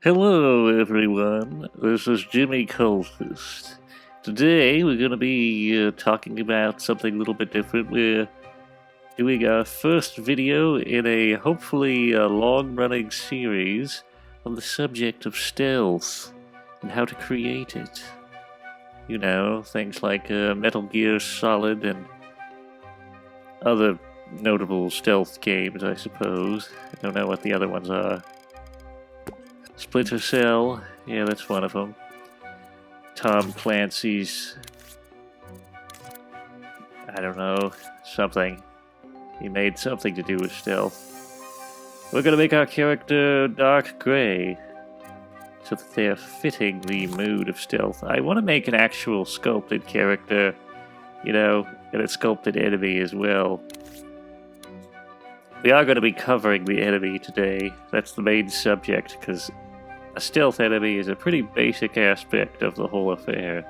Hello, everyone. This is Jimmy Cultist. Today, we're going to be talking about something a little bit different. We're doing our first video in a hopefully long-running series on the subject of stealth and how to create it. You know, things like Metal Gear Solid and other notable stealth games, I suppose. I don't know what the other ones are. Splinter Cell, yeah, that's one of them. Tom Clancy's, I don't know, something. He made something to do with stealth. We're gonna make our character dark gray, so that they're fitting the mood of stealth. I want to make an actual sculpted character, you know, and a sculpted enemy as well. We are going to be covering the enemy today. That's the main subject, because a stealth enemy is a pretty basic aspect of the whole affair.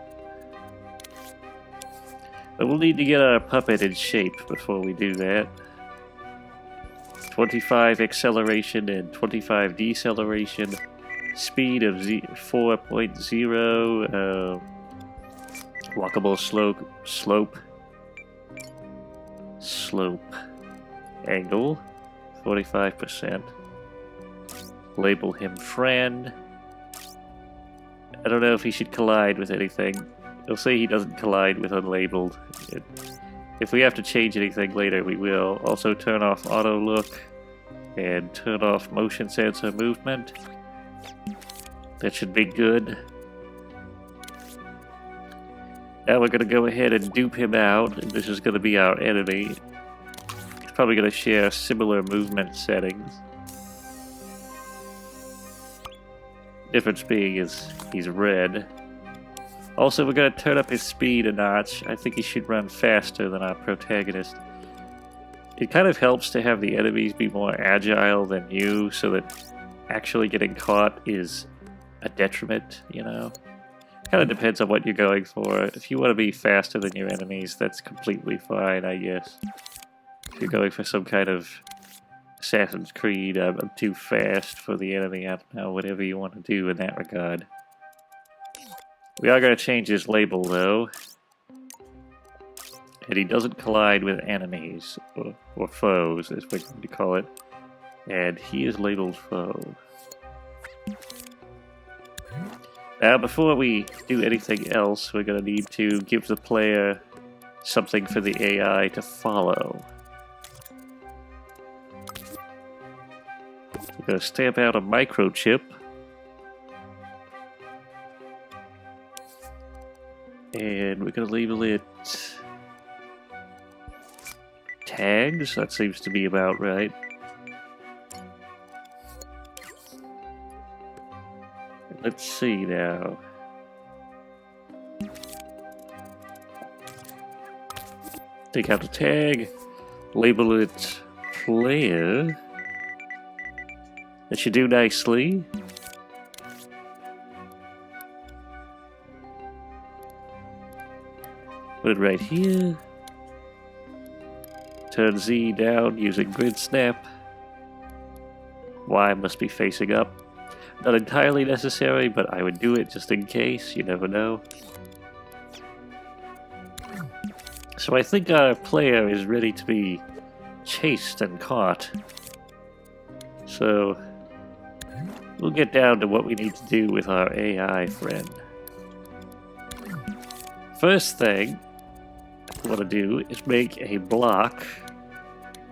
But we'll need to get our puppet in shape before we do that. 25 acceleration and 25 deceleration. Speed of 4.0. Walkable slope. Angle. 45%. Label him friend. I don't know if he should collide with anything. He'll say he doesn't collide with unlabeled. If we have to change anything later, we will. Also turn off auto look and turn off motion sensor movement. That should be good. Now we're going to go ahead and dupe him out, and this is going to be our enemy. He's probably going to share similar movement settings. Difference being is he's red. Also, we're going to turn up his speed a notch. I think he should run faster than our protagonist. It kind of helps to have the enemies be more agile than you, so that actually getting caught is a detriment, you know? Kind of depends on what you're going for. If you want to be faster than your enemies, that's completely fine, I guess. If you're going for some kind of Assassin's Creed, I'm too fast for the enemy, I don't know, whatever you want to do in that regard. We are going to change his label, though. And he doesn't collide with enemies, or foes, as we're going to call it. And he is labeled foe. Now, before we do anything else, we're going to need to give the player something for the AI to follow. We're going to stamp out a microchip. And we're going to label it tags. That seems to be about right. Let's see now. Take out the tag. Label it player. That should do nicely. Put it right here. Turn Z down using grid snap. Y must be facing up. Not entirely necessary, but I would do it just in case. You never know. So I think our player is ready to be chased and caught. So we'll get down to what we need to do with our AI friend. First thing I want to do is make a block.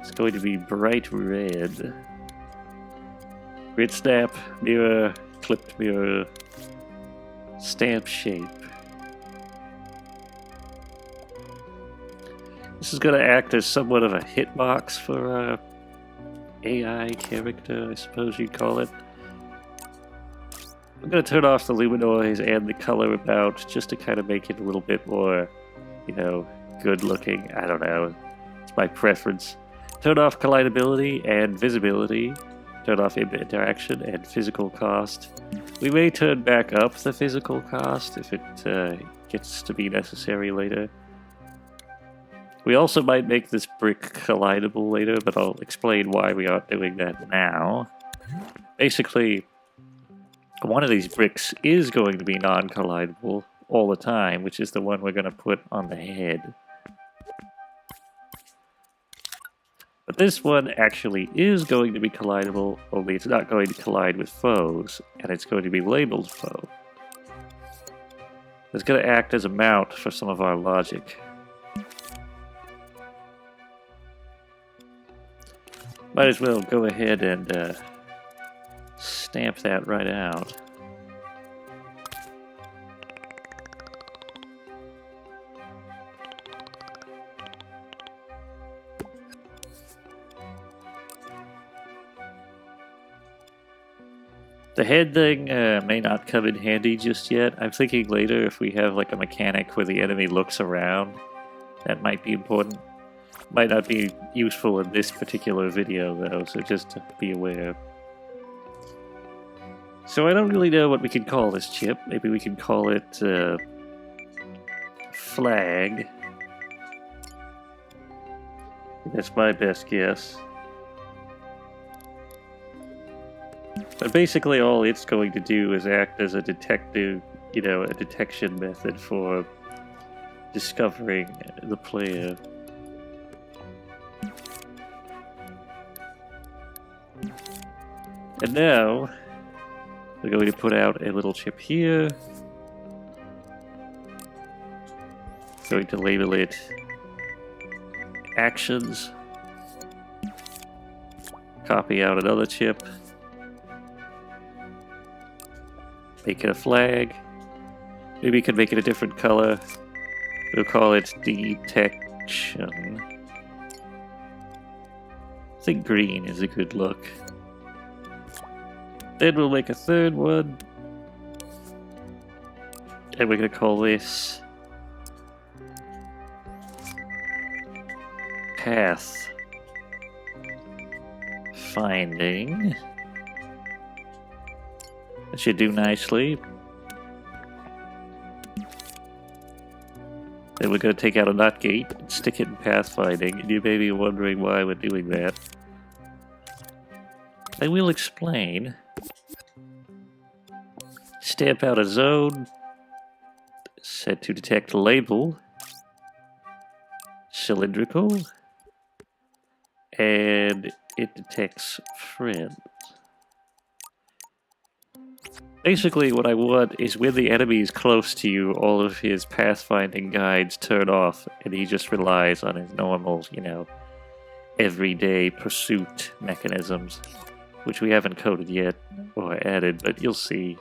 It's going to be bright red. Grid snap, mirror, clipped mirror, stamp shape. This is going to act as somewhat of a hitbox for our AI character, I suppose you'd call it. I'm going to turn off the luminoise and the color about just to kind of make it a little bit more, you know, good looking. I don't know. It's my preference. Turn off collidability and visibility. Turn off interaction and physical cost. We may turn back up the physical cost if it gets to be necessary later. We also might make this brick collidable later, but I'll explain why we aren't doing that now. Basically, One of these bricks is going to be non-collidable all the time, which is the one we're going to put on the head. But this one actually is going to be collidable, only it's not going to collide with foes, and it's going to be labeled foe. It's going to act as a mount for some of our logic. Might as well go ahead and stamp that right out. The head thing may not come in handy just yet. I'm thinking later if we have like a mechanic where the enemy looks around, that might be important. Might not be useful in this particular video though, so just to be aware. So I don't really know what we can call this chip. Maybe we can call it flag. That's my best guess. But basically all it's going to do is act as a detective, you know, a detection method for discovering the player. And now, we're going to put out a little chip here. Going to label it actions. Copy out another chip. Make it a flag. Maybe we can make it a different color. We'll call it detection. I think green is a good look. Then we'll make a third one. And we're going to call this Pathfinding. That should do nicely. Then we're going to take out a NOT gate and stick it in Pathfinding, and you may be wondering why we're doing that. I will explain. Stamp out a zone, set to detect label, cylindrical, and it detects friend. Basically what I want is when the enemy is close to you, all of his pathfinding guides turn off, and he just relies on his normal, you know, everyday pursuit mechanisms, which we haven't coded yet, or added, but you'll see.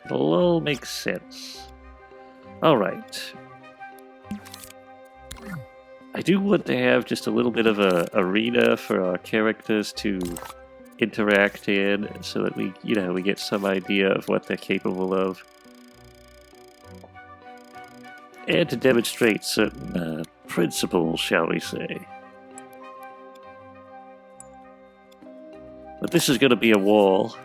It'll all make sense. Alright. I do want to have just a little bit of a arena for our characters to interact in, so that we, you know, we get some idea of what they're capable of. And to demonstrate certain principles, shall we say. But this is going to be a wall.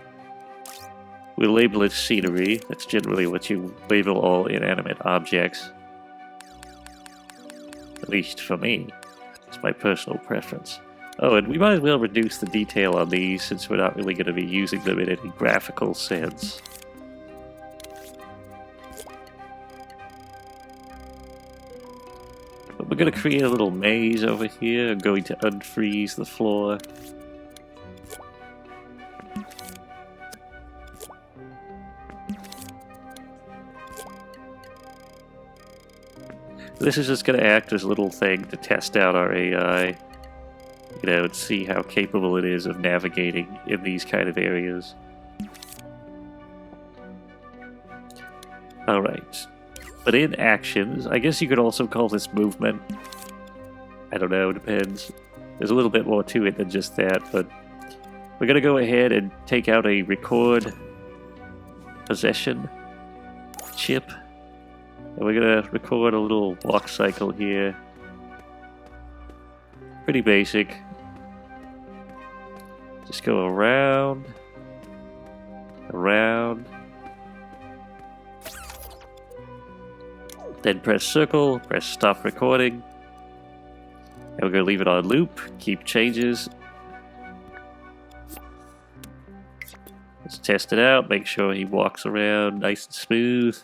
We'll label it scenery. That's generally what you label all inanimate objects. At least for me. It's my personal preference. Oh, and we might as well reduce the detail on these since we're not really going to be using them in any graphical sense. But we're going to create a little maze over here. I'm going to unfreeze the floor. This is just going to act as a little thing to test out our AI, you know, and see how capable it is of navigating in these kind of areas. Alright. But in actions, I guess you could also call this movement. I don't know, depends. There's a little bit more to it than just that, but we're going to go ahead and take out a record possession chip. And we're going to record a little walk cycle here. Pretty basic. Just go around, around. Then press circle, press stop recording. And we're going to leave it on loop, keep changes. Let's test it out, make sure he walks around nice and smooth.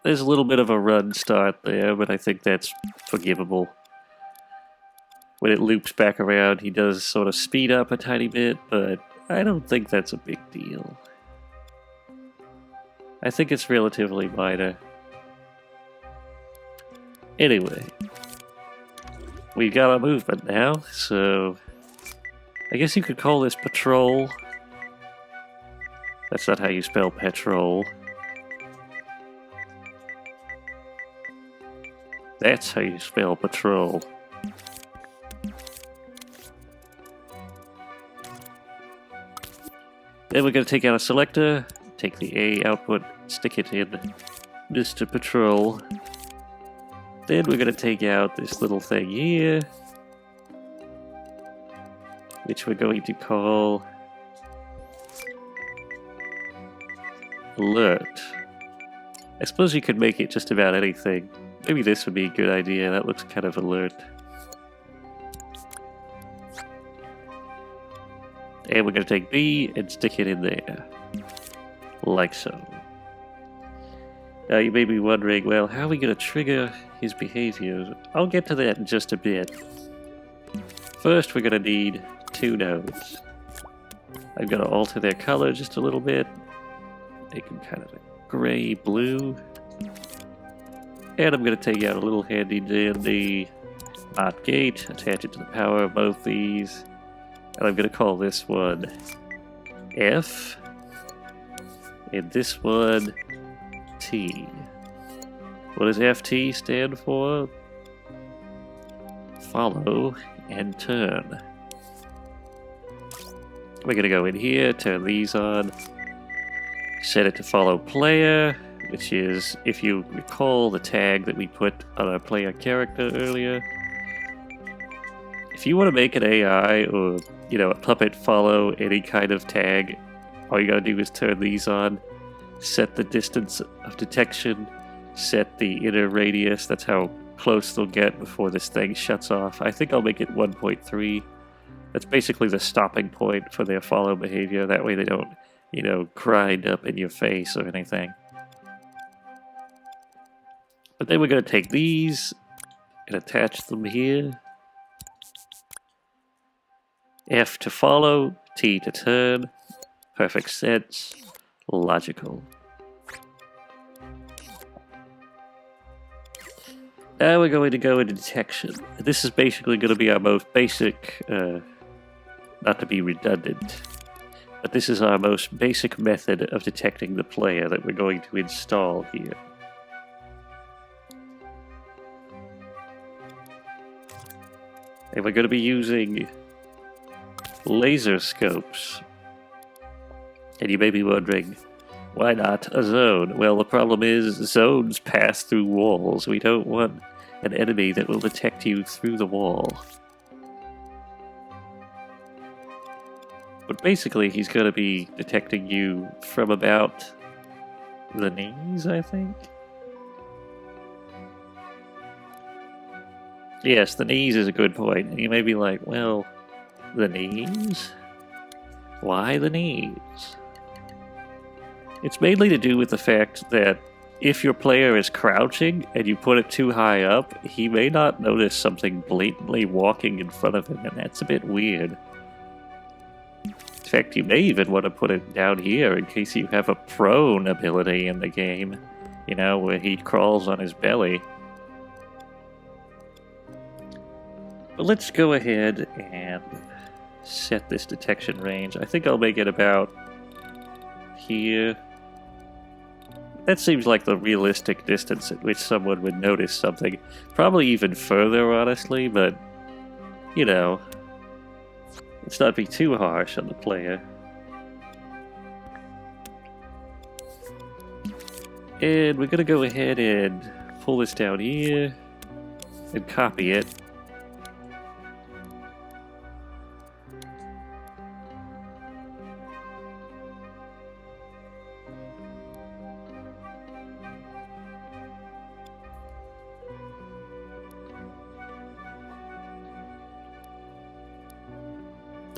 There's a little bit of a run start there, but I think that's forgivable. When it loops back around, he does sort of speed up a tiny bit, but I don't think that's a big deal. I think it's relatively minor. Anyway, we've got our movement now, so I guess you could call this patrol. That's not how you spell petrol. That's how you spell patrol. Then we're going to take out a selector, take the A output, stick it in Mr. Patrol. Then we're going to take out this little thing here, which we're going to call Alert. I suppose you could make it just about anything. Maybe this would be a good idea. That looks kind of alert. And we're going to take B and stick it in there. Like so. Now you may be wondering, well, how are we going to trigger his behavior? I'll get to that in just a bit. First, we're going to need 2 nodes. I'm going to alter their color just a little bit. Make them kind of a gray-blue. And I'm going to take out a little handy-dandy NOT gate, attach it to the power of both these. And I'm going to call this one F. And this one T. What does FT stand for? Follow and turn. We're going to go in here, turn these on, set it to follow player, which is, if you recall the tag that we put on our player character earlier. If you want to make an AI or, a puppet follow any kind of tag, all you gotta do is turn these on, set the distance of detection, set the inner radius, that's how close they'll get before this thing shuts off. I think I'll make it 1.3. That's basically the stopping point for their follow behavior. That way they don't, grind up in your face or anything. But then we're going to take these and attach them here. F to follow, T to turn. Perfect sense. Logical. Now we're going to go into detection. This is basically going to be our most basic, not to be redundant, but this is our most basic method of detecting the player that we're going to install here. And we're going to be using laser scopes. And you may be wondering, why not a zone? Well, the problem is zones pass through walls. We don't want an enemy that will detect you through the wall. But basically, he's going to be detecting you from about the knees, I think? Yes, the knees is a good point. And you may be like, well, the knees? Why the knees? It's mainly to do with the fact that if your player is crouching and you put it too high up, he may not notice something blatantly walking in front of him, and that's a bit weird. In fact, you may even want to put it down here in case you have a prone ability in the game, where he crawls on his belly. But let's go ahead and set this detection range. I think I'll make it about here. That seems like the realistic distance at which someone would notice something. Probably even further, honestly, but, let's not be too harsh on the player. And we're going to go ahead and pull this down here and copy it.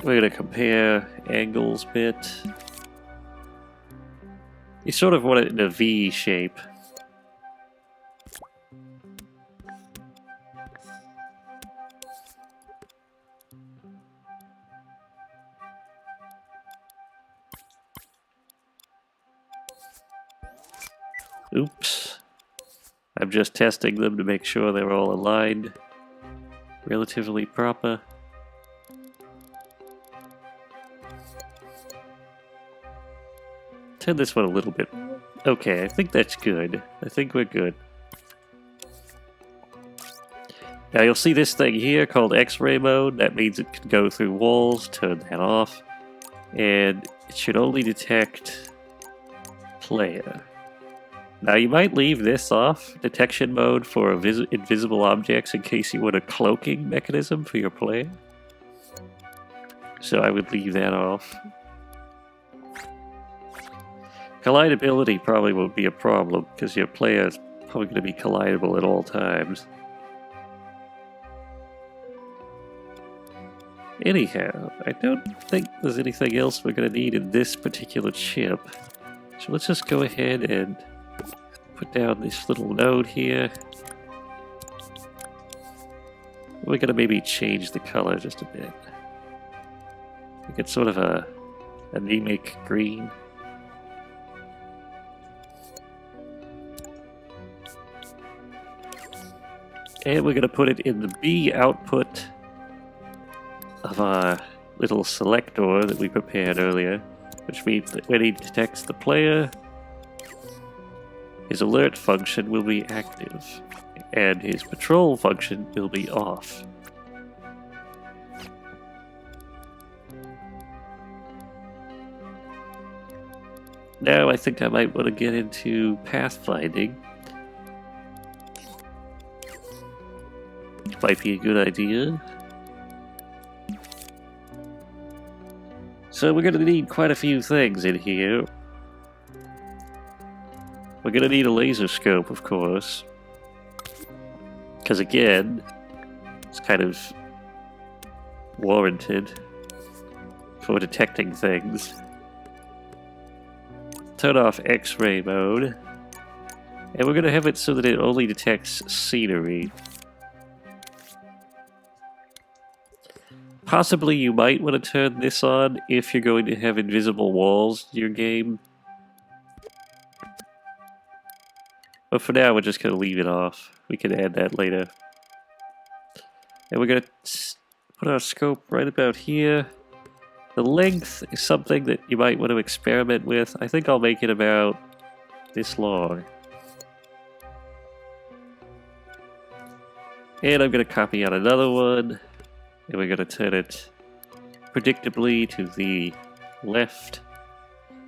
We're going to compare angles a bit. You sort of want it in a V shape. Oops. I'm just testing them to make sure they're all aligned relatively proper. Turn this one a little bit. Okay, I think that's good. I think we're good. Now you'll see this thing here called X-ray mode. That means it can go through walls. Turn that off. And it should only detect player. Now you might leave this off, detection mode for invisible objects, in case you want a cloaking mechanism for your player. So I would leave that off. Collidability probably won't be a problem, because your player is probably going to be collidable at all times. Anyhow, I don't think there's anything else we're going to need in this particular chip. So let's just go ahead and put down this little node here. We're going to maybe change the color just a bit. Make it sort of a anemic green. And we're going to put it in the B output of our little selector that we prepared earlier, which means that when he detects the player, his alert function will be active, and his patrol function will be off. Now I think I might want to get into pathfinding. Which might be a good idea. So we're going to need quite a few things in here. We're going to need a laser scope, of course. Because again, it's kind of warranted for detecting things. Turn off X-ray mode. And we're going to have it so that it only detects scenery. Possibly you might want to turn this on if you're going to have invisible walls in your game. But for now, we're just going to leave it off. We can add that later. And we're going to put our scope right about here. The length is something that you might want to experiment with. I think I'll make it about this long. And I'm going to copy out another one. And we're going to turn it predictably to the left.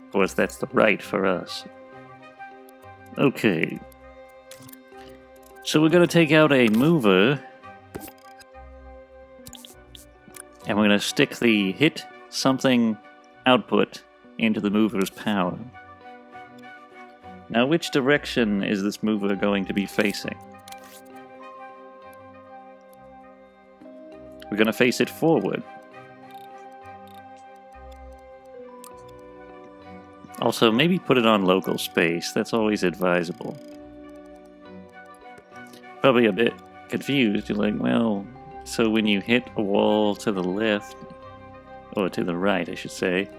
Of course, that's the right for us. Okay. So we're going to take out a mover. And we're going to stick the hit something output into the mover's power. Now, which direction is this mover going to be facing? We're going to face it forward. Also, maybe put it on local space. That's always advisable. Probably a bit confused. You're like, well, so when you hit a wall to the left, or to the right, I should say,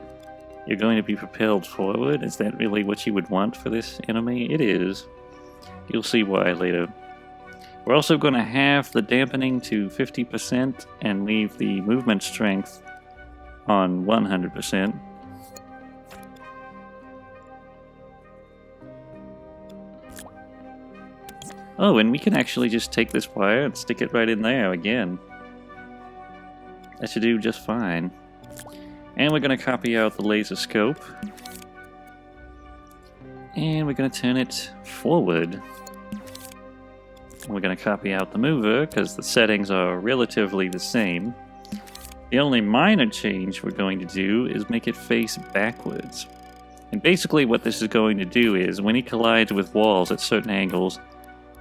you're going to be propelled forward? Is that really what you would want for this enemy? It is. You'll see why later. We're also going to halve the dampening to 50% and leave the movement strength on 100%. Oh, and we can actually just take this wire and stick it right in there again. That should do just fine. And we're going to copy out the laser scope. And we're going to turn it forward. We're going to copy out the mover because the settings are relatively the same. The only minor change we're going to do is make it face backwards. And basically what this is going to do is when he collides with walls at certain angles,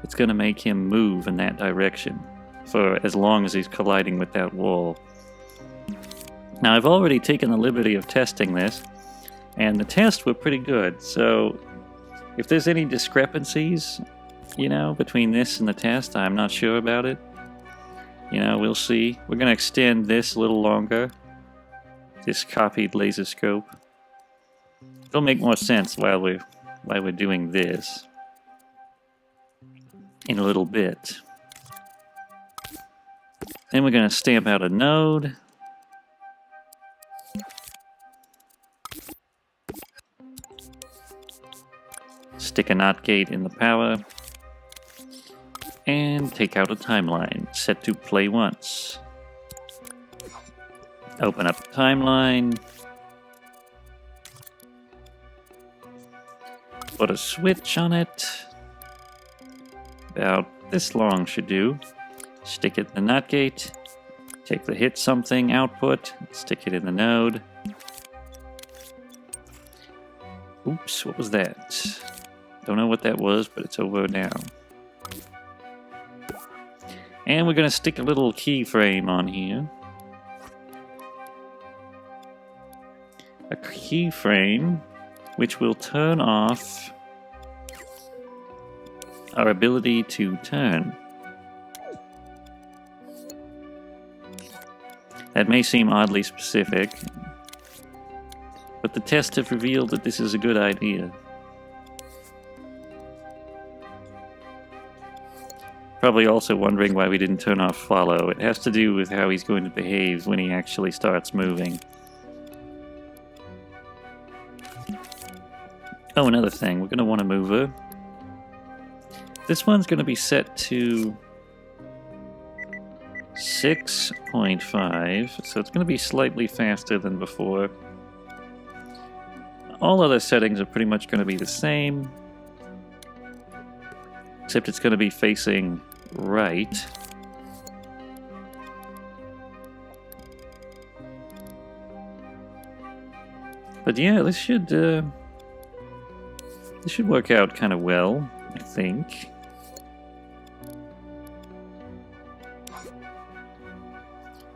it's going to make him move in that direction for as long as he's colliding with that wall. Now, I've already taken the liberty of testing this, and the tests were pretty good, so if there's any discrepancies, you know, between this and the test, I'm not sure about it. You know, we'll see. We're going to extend this a little longer, this copied laser scope. It'll make more sense while we're doing this in a little bit. Then we're going to stamp out a node. Stick a NOT gate in the power. And take out a timeline. Set to play once. Open up the timeline. Put a switch on it. About this long should do. Stick it in the NOT gate. Take the hit something output. Stick it in the node. Oops, what was that? Don't know what that was, but it's over now. And we're going to stick a little keyframe on here. A keyframe which will turn off our ability to turn. That may seem oddly specific, but the tests have revealed that this is a good idea. Probably also wondering why we didn't turn off follow. It has to do with how he's going to behave when he actually starts moving. Oh, another thing, we're going to want a mover. This one's going to be set to 6.5, so it's going to be slightly faster than before. All other settings are pretty much going to be the same, except it's going to be facing right. But yeah, this should work out kind of well, I think.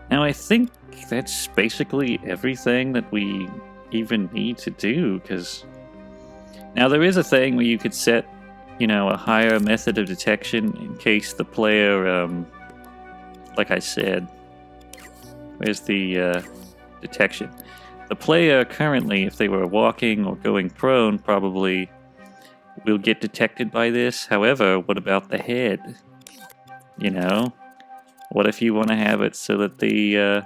Now I think that's basically everything that we even need to do, because now there is a thing where you could set, you know, a higher method of detection in case the player, like I said, where's the detection? The player currently, if they were walking or going prone, probably will get detected by this. However, what about the head? You know? What if you want to have it so that the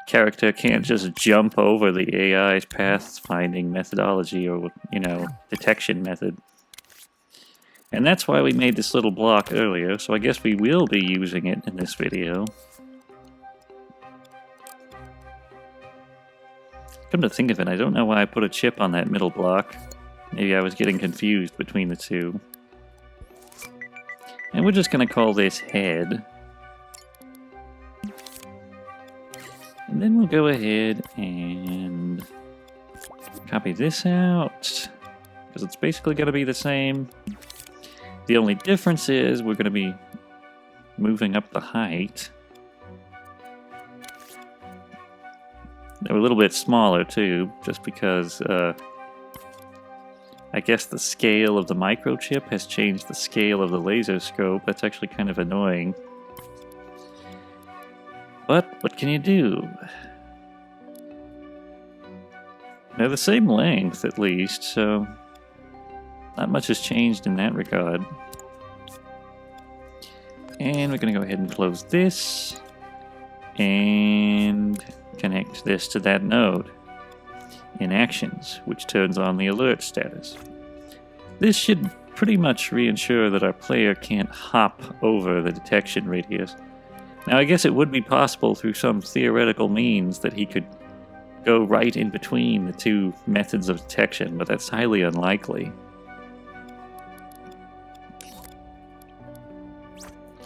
character can't just jump over the AI's pathfinding methodology or, you know, detection method? And that's why we made this little block earlier, so I guess we will be using it in this video. Come to think of it, I don't know why I put a chip on that middle block. Maybe I was getting confused between the two. And we're just going to call this head. And then we'll go ahead and copy this out, because it's basically going to be the same. The only difference is we're going to be moving up the height. They're a little bit smaller too, just because I guess the scale of the microchip has changed the scale of the laser scope. That's actually kind of annoying. But what can you do? They're the same length, at least, so not much has changed in that regard. And we're going to go ahead and close this and connect this to that node in Actions, which turns on the alert status. This should pretty much reassure that our player can't hop over the detection radius. Now, I guess it would be possible through some theoretical means that he could go right in between the two methods of detection, but that's highly unlikely.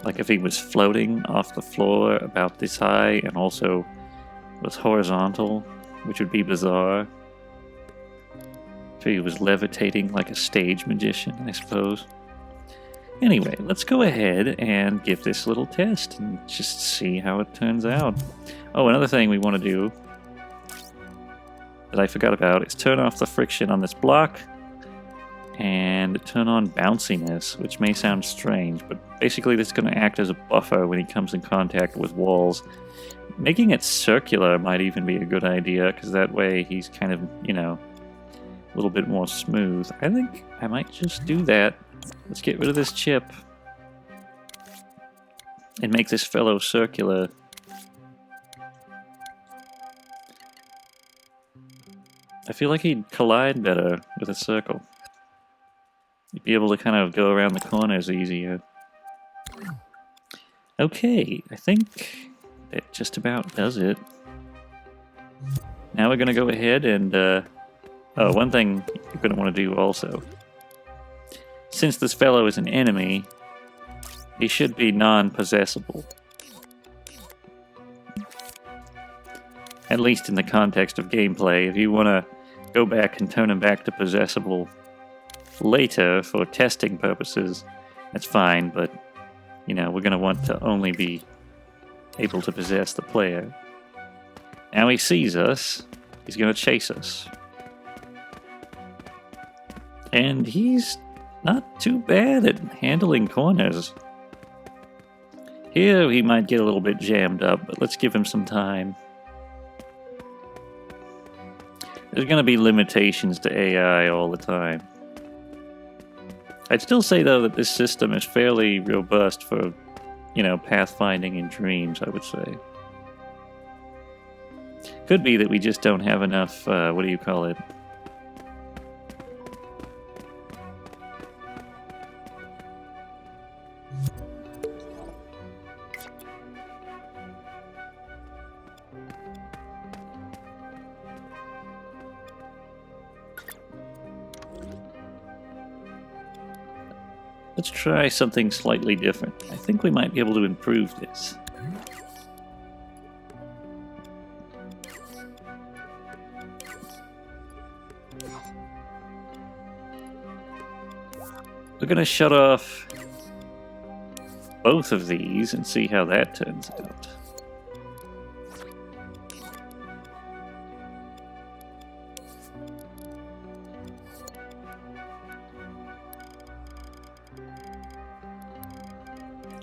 Like if he was floating off the floor about this high and also was horizontal, which would be bizarre. So he was levitating like a stage magician, I suppose. Anyway, let's go ahead and give this a little test and just see how it turns out. Oh, another thing we want to do that I forgot about is turn off the friction on this block and turn on bounciness, which may sound strange, but basically this is going to act as a buffer when he comes in contact with walls. Making it circular might even be a good idea, because that way he's kind of, you know, a little bit more smooth. I think I might just do that. Let's get rid of this chip and make this fellow circular. I feel like he'd collide better with a circle. You'd be able to kind of go around the corners easier. Okay, I think that just about does it. Now we're going to go ahead and... oh, one thing you're going to want to do also. Since this fellow is an enemy, he should be non-possessable. At least in the context of gameplay. If you want to go back and turn him back to possessable later for testing purposes, that's fine, but, you know, we're going to want to only be able to possess the player. Now he sees us, he's going to chase us. And he's not too bad at handling corners. Here he might get a little bit jammed up, but let's give him some time. There's going to be limitations to AI all the time. I'd still say, though, that this system is fairly robust for, you know, pathfinding in Dreams, I would say. Could be that we just don't have enough, what do you call it? Let's try something slightly different. I think we might be able to improve this. We're going to shut off both of these and see how that turns out.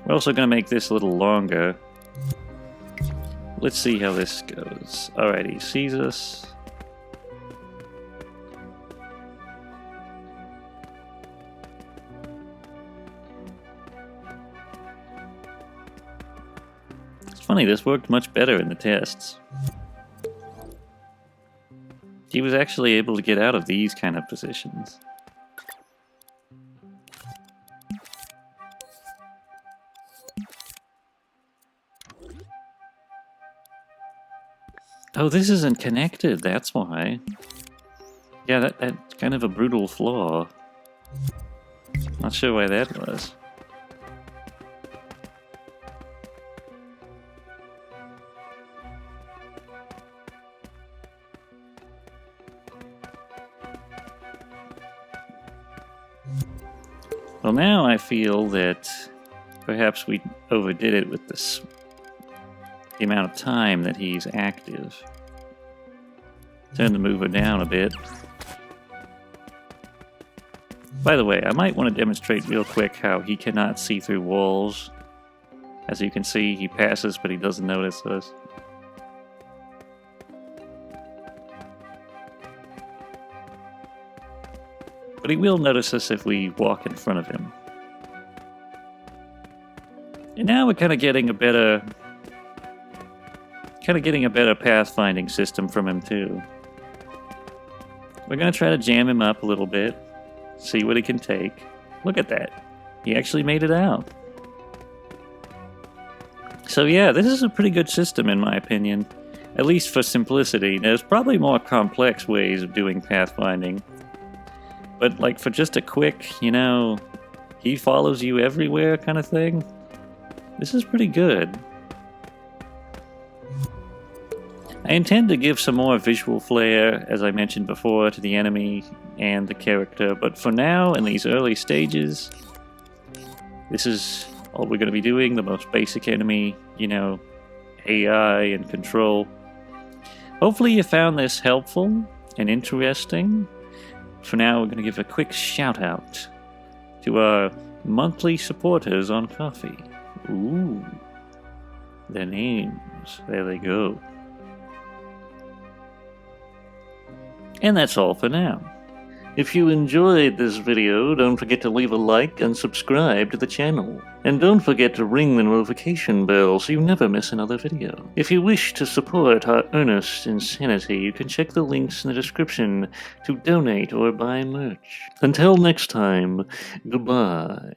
We're also going to make this a little longer. Let's see how this goes. Alright, he sees us. It's funny, this worked much better in the tests. He was actually able to get out of these kind of positions. Oh, this isn't connected, that's why. Yeah, that's kind of a brutal flaw. Not sure why that was. Well, now I feel that perhaps we overdid it with this. The amount of time that he's active. Turn the mover down a bit. By the way, I might want to demonstrate real quick how he cannot see through walls. As you can see, he passes, but he doesn't notice us. But he will notice us if we walk in front of him. And now we're kind of getting a better pathfinding system from him too. We're going to try to jam him up a little bit, see what he can take. Look at that. He actually made it out. So yeah, this is a pretty good system in my opinion, at least for simplicity. There's probably more complex ways of doing pathfinding, but like for just a quick, you know, he follows you everywhere kind of thing, this is pretty good. I intend to give some more visual flair, as I mentioned before, to the enemy and the character, but for now, in these early stages, This is all we're going to be doing, the most basic enemy, you know, AI and control. Hopefully you found this helpful and interesting. For now, we're going to give a quick shout out to our monthly supporters on Coffee. Ooh, their names, there they go. And that's all for now. If you enjoyed this video, don't forget to leave a like and subscribe to the channel. And don't forget to ring the notification bell so you never miss another video. If you wish to support our earnest insanity, you can check the links in the description to donate or buy merch. Until next time, goodbye.